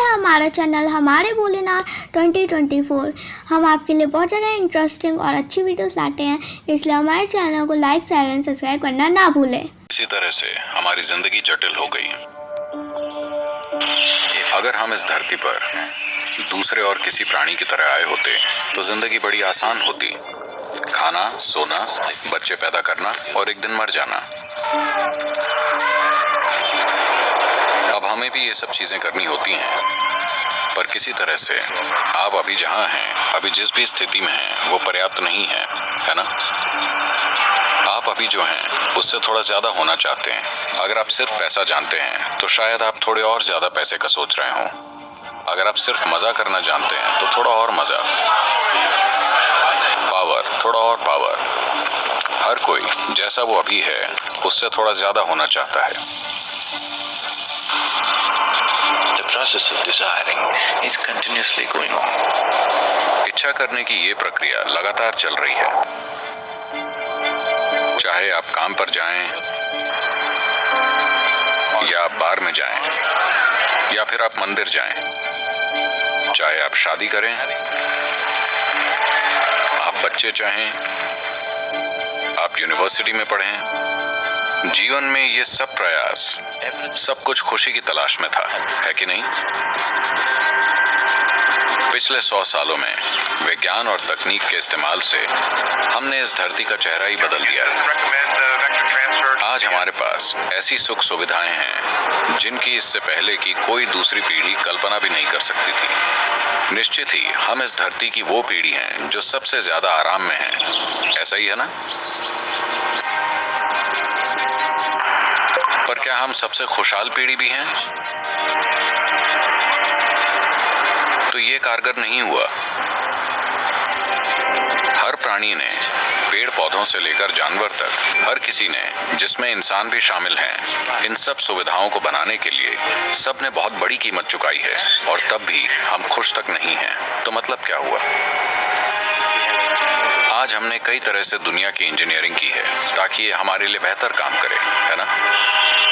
हमारा चैनल हमारे भोलेनाथ 2024। हम आपके लिए बहुत ज़्यादा इंटरेस्टिंग और अच्छी वीडियोस लाते हैं, इसलिए हमारे चैनल को लाइक, शेयर एंड सब्सक्राइब करना ना भूलें। इसी तरह से हमारी जिंदगी जटिल हो गई। अगर हम इस धरती पर दूसरे और किसी प्राणी की तरह आए होते तो जिंदगी बड़ी आसान होती। खाना, सोना, बच्चे पैदा करना और एक दिन मर जाना। अब हमें भी ये सब चीजें करनी होती हैं, पर किसी तरह से आप अभी जहां हैं, अभी जिस भी स्थिति में हैं, वो पर्याप्त नहीं है ना? आप अभी जो हैं उससे थोड़ा ज्यादा होना चाहते हैं। अगर आप सिर्फ पैसा जानते हैं तो शायद आप थोड़े और ज्यादा पैसे का सोच रहे हों। अगर आप सिर्फ मजा करना जानते हैं तो थोड़ा और मजा, पावर, थोड़ा और पावर। हर कोई जैसा वो अभी है उससे थोड़ा ज्यादा होना चाहता है। The process of desiring is continuously going on. इच्छा करने की ये प्रक्रिया लगातार चल रही है। चाहे आप काम पर जाएं या आप बार में जाएं या फिर आप मंदिर जाएं, चाहे आप शादी करें, आप बच्चे चाहें, आप यूनिवर्सिटी में पढ़ें, जीवन में ये सब प्रयास, सब कुछ खुशी की तलाश में था, है कि नहीं? पिछले 100 सालों में विज्ञान और तकनीक के इस्तेमाल से हमने इस धरती का चेहरा ही बदल दिया है। आज हमारे पास ऐसी सुख सुविधाएं हैं जिनकी इससे पहले की कोई दूसरी पीढ़ी कल्पना भी नहीं कर सकती थी। निश्चित ही हम इस धरती की वो पीढ़ी हैं जो सबसे ज्यादा आराम में है, ऐसा ही है ना? पर क्या हम सबसे खुशहाल पीढ़ी भी हैं? तो ये कारगर नहीं हुआ। हर प्राणी ने, पेड़ पौधों से लेकर जानवर तक, हर किसी ने, जिसमें इंसान भी शामिल हैं, इन सब सुविधाओं को बनाने के लिए सबने बहुत बड़ी कीमत चुकाई है, और तब भी हम खुश तक नहीं हैं। तो मतलब क्या हुआ? आज हमने कई तरह से दुनिया की इंजीनियरिंग की है ताकि ये हमारे लिए बेहतर काम करे, है ना?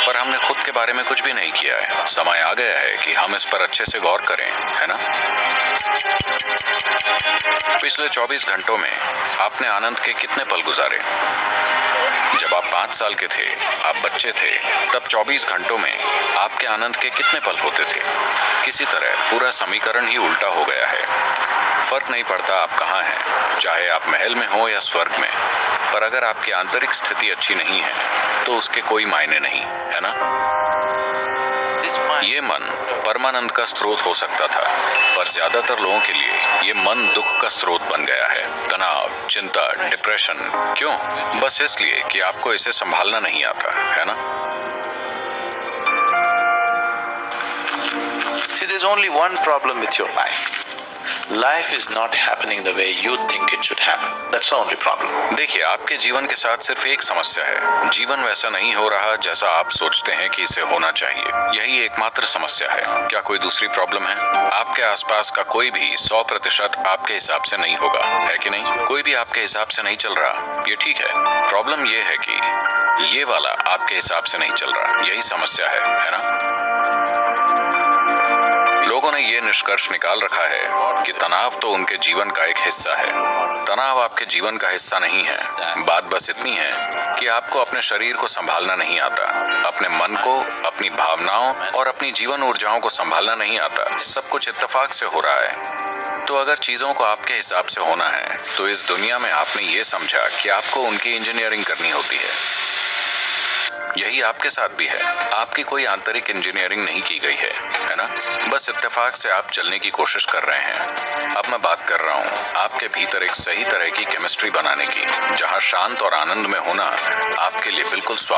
पर हमने खुद के बारे में कुछ भी नहीं किया है। समय आ गया है कि हम इस पर अच्छे से गौर करें, है ना? पिछले 24 घंटों में आपने आनंद के कितने पल गुजारे? जब आप 5 साल के थे, आप बच्चे थे, तब 24 घंटों में आपके आनंद के कितने पल होते थे? किसी तरह पूरा समीकरण ही उल्टा हो गया है। फर्क नहीं पड़ता आप कहाँ हैं, चाहे आप महल में हो या स्वर्ग में, पर अगर आपकी आंतरिक स्थिति अच्छी नहीं है तो उसके कोई मायने नहीं, है ना? ये मन परमानंद का स्रोत हो सकता था, पर ज्यादातर लोगों के लिए ये मन दुख का स्रोत बन गया है। तनाव, चिंता, डिप्रेशन। क्यों? बस इसलिए कि आपको इसे संभालना नहीं आता, है ना? See, there's only one problem with your life. Life is not happening the way you think it should happen. That's the only problem. देखिए, आपके जीवन के साथ सिर्फ एक समस्या है। जीवन वैसा नहीं हो रहा जैसा आप सोचते हैं कि इसे होना चाहिए। यही एकमात्र समस्या है। क्या कोई दूसरी प्रॉब्लम है? आपके आसपास का कोई भी 100% आपके हिसाब से नहीं होगा, है कि नहीं? कोई भी आपके हिसाब से नहीं चल रहा, ये ठीक है। प्रॉब्लम ये है कि ये वाला आपके हिसाब से नहीं चल रहा। यही समस्या है ना? लोगों ने ये निष्कर्ष निकाल रखा है कि तनाव तो उनके जीवन का एक हिस्सा है। तनाव आपके जीवन का हिस्सा नहीं है। बात बस इतनी है कि आपको अपने शरीर को संभालना नहीं आता, अपने मन को, अपनी भावनाओं और अपनी जीवन ऊर्जाओं को संभालना नहीं आता। सब कुछ इत्तेफाक से हो रहा है। तो अगर चीजों को आपके हिसाब से होना है तो इस दुनिया में आपने ये समझा कि आपको उनकी इंजीनियरिंग करनी होती है। यही आपके साथ भी है। आपकी कोई आंतरिक इंजीनियरिंग नहीं की गई है ना? बस इत्तेफाक से आप चलने की कोशिश कर रहे हैं। अब मैं बात कर रहा हूँ आपके भीतर एक सही तरह की केमिस्ट्री बनाने की, जहाँ शांत और आनंद में होना आपके लिए बिल्कुल स्वाभाविक